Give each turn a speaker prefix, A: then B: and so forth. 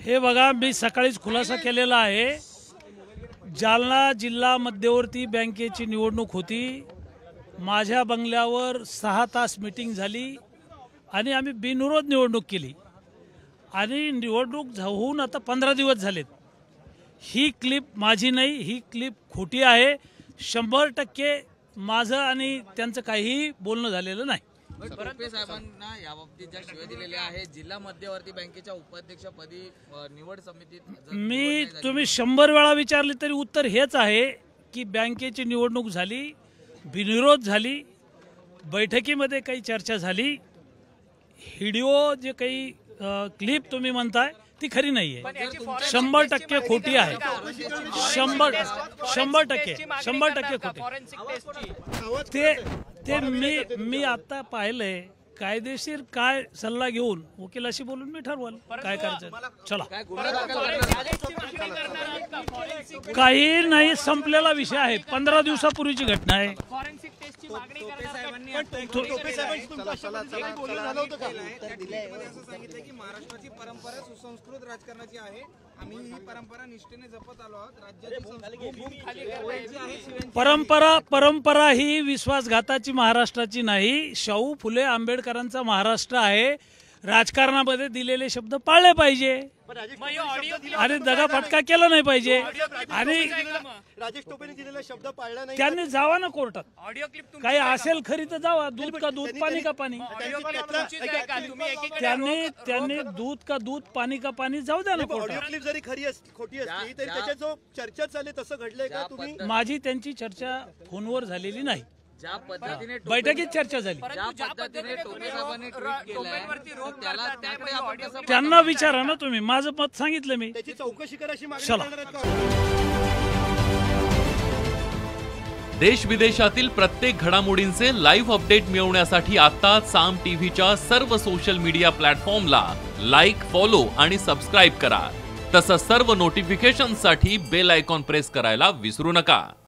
A: हे बघा, मी सकाळीच खुलासा केलेला आहे। जालना जिल्हा मध्यवर्ती बँकेची निवडणूक होती। माझ्या बंगल्यावर 6 तास मीटिंग झाली आणि आम्ही बिनविरोध निवडणूक केली आणि निवडणूक होऊन आता 15 दिवस झालेत। ही क्लिप माझी नाही, ही क्लिप खोटी आहे। 100% माझं आणि त्यांचं काहीही बोलणं झालेलं नाही।
B: टोपे साहेबांना याबाबतीत ज्या शिव्या दिलेल्या आहेत, जिल्हा मध्यवर्ती बँकेच्या उपाध्यक्षपदी निवड समितीत
A: मी तुम्ही 100 वेळा विचारले तरी उत्तर हेच आहे की बँकेची निवडणूक झाली, बिनविरोध झाली, बैठकीमध्ये काही चर्चा झाली। व्हिडिओ जे काही क्लिप तुम्ही म्हणताय ती खरी नाहीये, 100% खोटी आहे। 100% खोटी। ते मी आता पाहिलंय। कायदेशीर काय सल्ला घेऊन वकिलाशी बोलून मी ठरवल काय करायचं। चला, काही नाही, संपलेला विषय आहे। 15 दिवसापूर्वीची घटना आहे।
C: महाराष्ट्राची परंपरा सुसंस्कृत राजकारणाची आहे। आम्ही ही परंपरा निष्ठेने जपत आलो आहोत।
A: परंपरा ही विश्वासघाताची महाराष्ट्राची नाही, शाहू फुले आंबेडकरांचा महाराष्ट्र आहे। राजकारणामध्ये दिलेले शब्द पाळले पाहिजे आणि दगाफटका केला नाही पाहिजे। आणि
D: राजेश टोपेने दिलेला शब्द पाळला नाही,
A: त्यांनी जावा ना कोर्टात। काही असेल खरी तर जावा, दूध का दूध, पाणी का पाणी। त्यांनी दूध का दूध, पाणी का पाणी, जाऊ द्या ना कोर्टात।
D: क्लिप जरी खरी खोटी असली तरी त्याच्या जो चर्चा चालली तसं घडलंय का? तुम्ही
A: माझी त्यांची चर्चा फोनवर झालेली नाही,
B: ज्या पद्धतीने
A: बैठकीत चर्चा झाली।
B: ज्या पद्धतीने टोपे साहेबांनी ट्विट केलंय, त्याला त्याकडे आपण कसं
A: त्यांना विचारा ना तुम्ही, माझं मत सांगितलं मी।
D: त्याची चौकशी करायची मागणी
A: चला।
D: करणार आहेत का?
E: देश विदेशातील प्रत्येक घडामोडींचे लाईव्ह अपडेट मिळवण्यासाठी आता साम टीव्हीच्या सर्व सोशल मीडिया प्लॅटफॉर्मला लाईक, फॉलो आणि सबस्क्राईब करा। तसंच सर्व नोटिफिकेशनसाठी बेल आयकॉन प्रेस करायला विसरू नका।